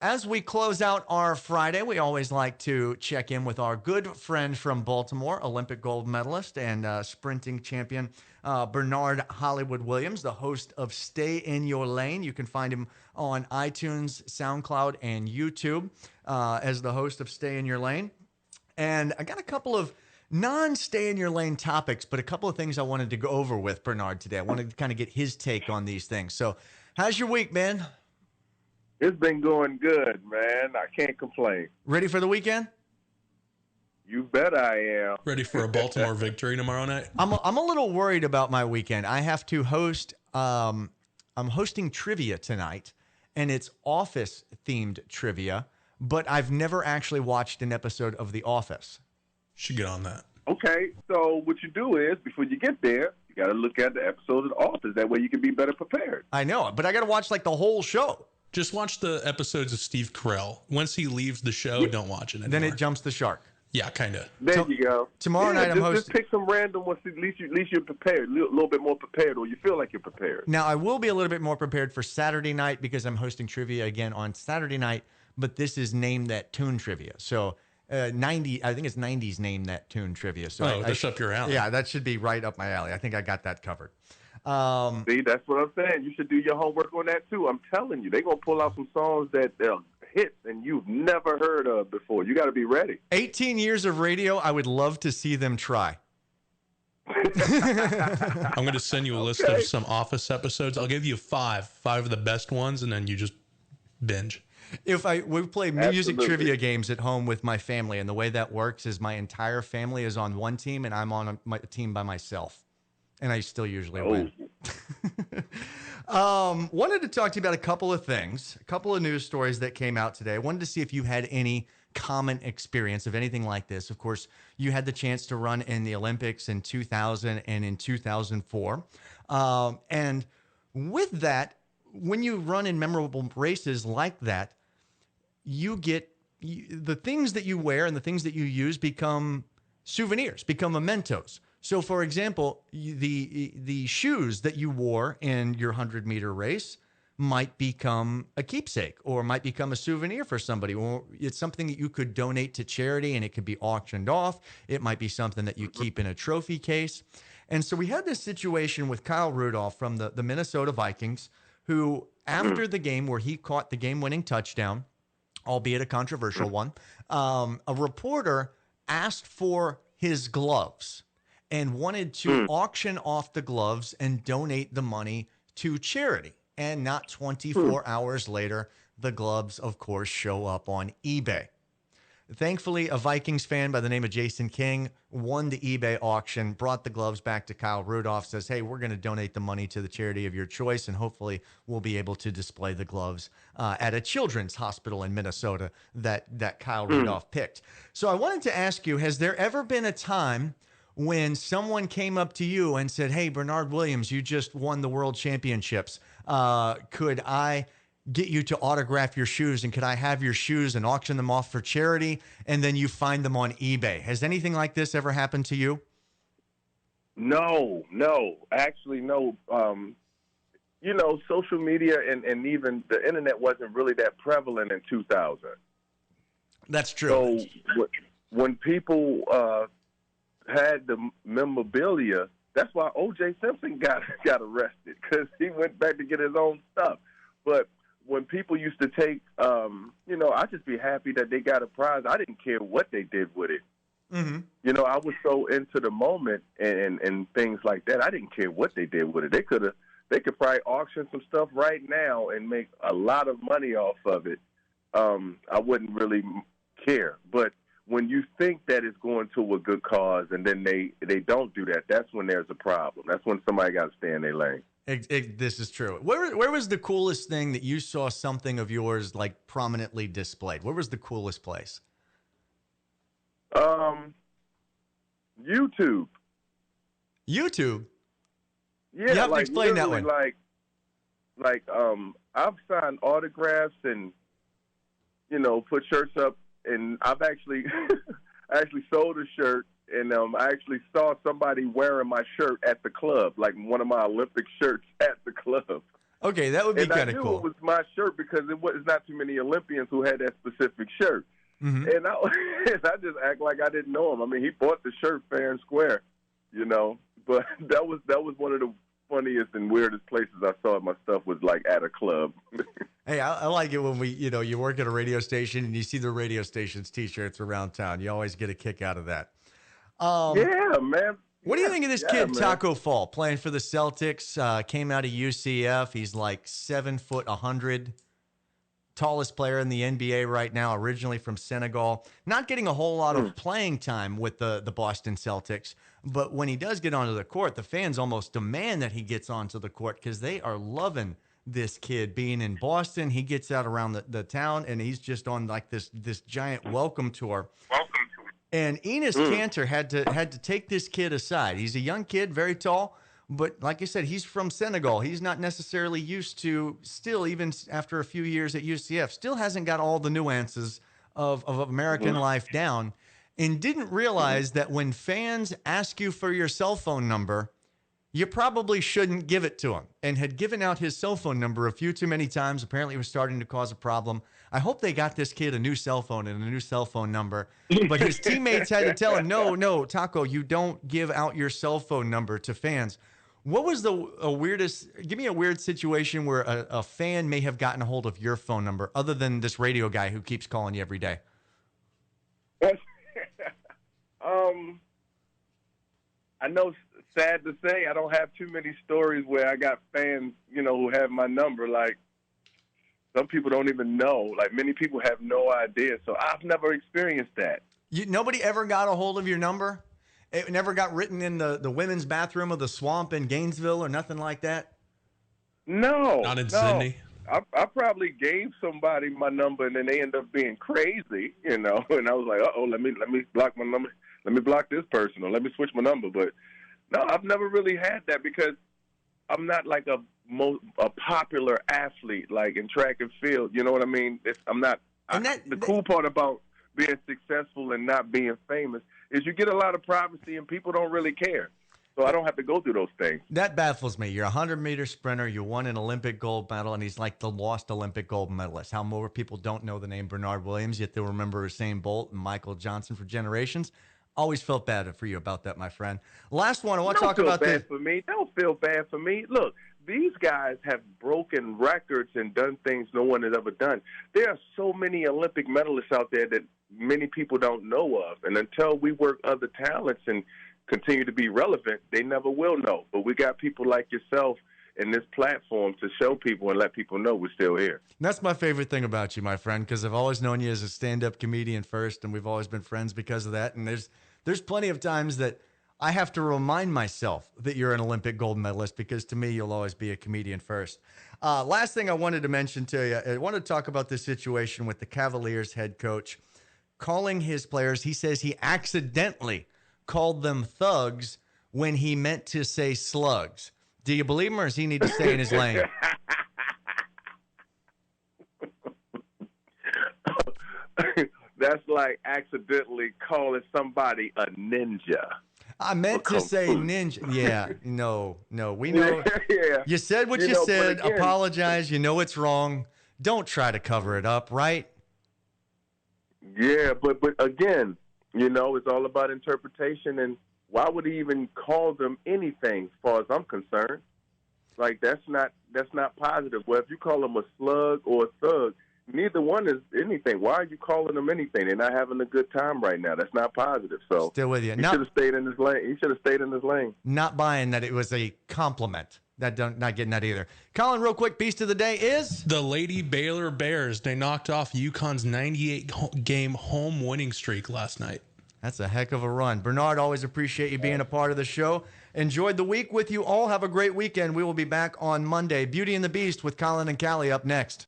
As we close out our Friday, we always like to check in with our good friend from Baltimore, Olympic gold medalist and sprinting champion, Bernard Hollywood Williams, the host of Stay in Your Lane. You can find him on iTunes, SoundCloud, and YouTube as the host of Stay in Your Lane. And I got a couple of non-stay in your lane topics, but a couple of things I wanted to go over with Bernard today. I wanted to kind of get his take on these things. So how's your week, man? It's been going good, man. I can't complain. Ready for the weekend? You bet I am. Ready for a Baltimore victory tomorrow night? I'm a little worried about my weekend. I have to host. I'm hosting trivia tonight, and it's Office-themed trivia. But I've never actually watched an episode of The Office. Should get on that. Okay, so what you do is, before you get there, you got to look at the episode of The Office. That way you can be better prepared. I know, but I got to watch like the whole show. Just watch the episodes of Steve Carell. Once he leaves the show, don't watch it anymore. Then it jumps the shark. Yeah, kind of. There you go. Tomorrow night I'm hosting. Just pick some random ones. At least you're prepared, a little bit more prepared, or you feel like you're prepared. Now, I will be a little bit more prepared for Saturday night because I'm hosting trivia again on Saturday night, but this is Name That Tune trivia. So I think it's 90s Name That Tune trivia. So that's up your alley. Yeah, that should be right up my alley. I think I got that covered. See, that's what I'm saying. You should do your homework on that, too. I'm telling you, they're going to pull out some songs that they'll hit and you've never heard of before. You got to be ready. 18 years of radio, I would love to see them try. I'm going to send you a list of some Office episodes. I'll give you five of the best ones, and then you just binge. We play music trivia games at home with my family, and the way that works is my entire family is on one team, and I'm on a team by myself. And I still usually win. Wanted to talk to you about a couple of things, a couple of news stories that came out today. I wanted to see if you had any common experience of anything like this. Of course, you had the chance to run in the Olympics in 2000 and in 2004. And with that, when you run in memorable races like that, you get the things that you wear and the things that you use become souvenirs, become mementos. So, for example, the shoes that you wore in your 100-meter race might become a keepsake or might become a souvenir for somebody. Or it's something that you could donate to charity and it could be auctioned off. It might be something that you keep in a trophy case. And so we had this situation with Kyle Rudolph from the Minnesota Vikings, who after the game where he caught the game-winning touchdown, albeit a controversial one, a reporter asked for his gloves and wanted to auction off the gloves and donate the money to charity. And not 24 hours later, the gloves, of course, show up on eBay. Thankfully, a Vikings fan by the name of Jason King won the eBay auction, brought the gloves back to Kyle Rudolph, says, hey, we're going to donate the money to the charity of your choice, and hopefully we'll be able to display the gloves at a children's hospital in Minnesota that Kyle Rudolph picked. So I wanted to ask you, has there ever been a time when someone came up to you and said, hey, Bernard Williams, you just won the world championships. Could I get you to autograph your shoes, and could I have your shoes and auction them off for charity? And then you find them on eBay. Has anything like this ever happened to you? No, actually, no. Social media and even the internet wasn't really that prevalent in 2000. That's true. So when people had the memorabilia, that's why O.J. Simpson got arrested, because he went back to get his own stuff. But when people used to take, I'd just be happy that they got a prize. I didn't care what they did with it. Mm-hmm. I was so into the moment and things like that. I didn't care what they did with it. They could probably auction some stuff right now and make a lot of money off of it. I wouldn't really care. But when you think that it's going to a good cause and then they don't do that, that's when there's a problem. That's when somebody got to stay in their lane. This is true. Where was the coolest thing that you saw something of yours like prominently displayed? Where was the coolest place? YouTube. YouTube? Yeah, you have to explain that one. I've signed autographs and, put shirts up, and I've actually sold a shirt, and I actually saw somebody wearing my shirt at the club, like one of my Olympic shirts at the club. Okay, that would be kind of cool. cool. It was my shirt because it's not too many Olympians who had that specific shirt. Mm-hmm. And I just act like I didn't know him. I mean, he bought the shirt fair and square, But that was one of the funniest and weirdest places I saw my stuff was like at a club. Hey, I like it when you work at a radio station and you see the radio station's T-shirts around town. You always get a kick out of that. Yeah, man. What do you think of this kid, man. Taco Fall, playing for the Celtics? Came out of UCF. He's like 7 foot 100. Tallest player in the NBA right now, originally from Senegal. Not getting a whole lot of playing time with the Boston Celtics, but when he does get onto the court, the fans almost demand that he gets onto the court because they are loving this kid being in Boston. He gets out around the town, and he's just on like this giant welcome tour. And Enes Kanter had to take this kid aside. He's a young kid, very tall. But like I said, he's from Senegal. He's not necessarily used to, still, even after a few years at UCF, still hasn't got all the nuances of American life down, and didn't realize that when fans ask you for your cell phone number, you probably shouldn't give it to him, and had given out his cell phone number a few too many times. Apparently it was starting to cause a problem. I hope they got this kid a new cell phone and a new cell phone number, but his teammates had to tell him, no, Taco, you don't give out your cell phone number to fans. What was the weirdest? Give me a weird situation where a fan may have gotten a hold of your phone number, other than this radio guy who keeps calling you every day. I know, sad to say, I don't have too many stories where I got fans, who have my number. Like, some people don't even know. Like, many people have no idea. So I've never experienced that. Nobody ever got a hold of your number? It never got written in the women's bathroom of the Swamp in Gainesville or nothing like that? No. Not in Sydney? I probably gave somebody my number, and then they end up being crazy, and I was like, let me block my number. Let me block this person, or let me switch my number. But no, I've never really had that because I'm not like a popular athlete, like in track and field. You know what I mean? I'm not. The cool part about being successful and not being famous is you get a lot of privacy and people don't really care. So I don't have to go through those things. That baffles me. You're a 100-meter sprinter. You won an Olympic gold medal, and he's like the lost Olympic gold medalist. How more people don't know the name Bernard Williams, yet they'll remember Usain Bolt and Michael Johnson for generations. Always felt bad for you about that, my friend. Last one, I want to talk about this. Don't feel bad for me. Look, these guys have broken records and done things no one has ever done. There are so many Olympic medalists out there that many people don't know of. And until we work other talents and continue to be relevant, they never will know. But we got people like yourself in this platform to show people and let people know we're still here. And that's my favorite thing about you, my friend, because I've always known you as a stand-up comedian first, and we've always been friends because of that. And there's plenty of times that I have to remind myself that you're an Olympic gold medalist, because to me, you'll always be a comedian first. Last thing I wanted to mention to you, I want to talk about this situation with the Cavaliers head coach calling his players. He says he accidentally called them thugs when he meant to say slugs. Do you believe him, or does he need to stay in his lane? That's like accidentally calling somebody a ninja. I meant to say ninja. Yeah, no, we know. Yeah. You said what you said. Again, apologize. You know it's wrong. Don't try to cover it up, right? Yeah, but again, it's all about interpretation. And why would he even call them anything, as far as I'm concerned? Like, that's not positive. Well, if you call them a slug or a thug, neither one is anything. Why are you calling them anything? They're not having a good time right now. That's not positive. So still with you. He should have stayed in his lane. He should have stayed in his lane. Not buying that it was a compliment. Not getting that either. Collin, real quick, beast of the day is the Lady Baylor Bears. They knocked off UConn's 98-game home winning streak last night. That's a heck of a run. Bernard, always appreciate you being a part of the show. Enjoyed the week with you all. Have a great weekend. We will be back on Monday. Beauty and the Beast with Collin and Callie up next.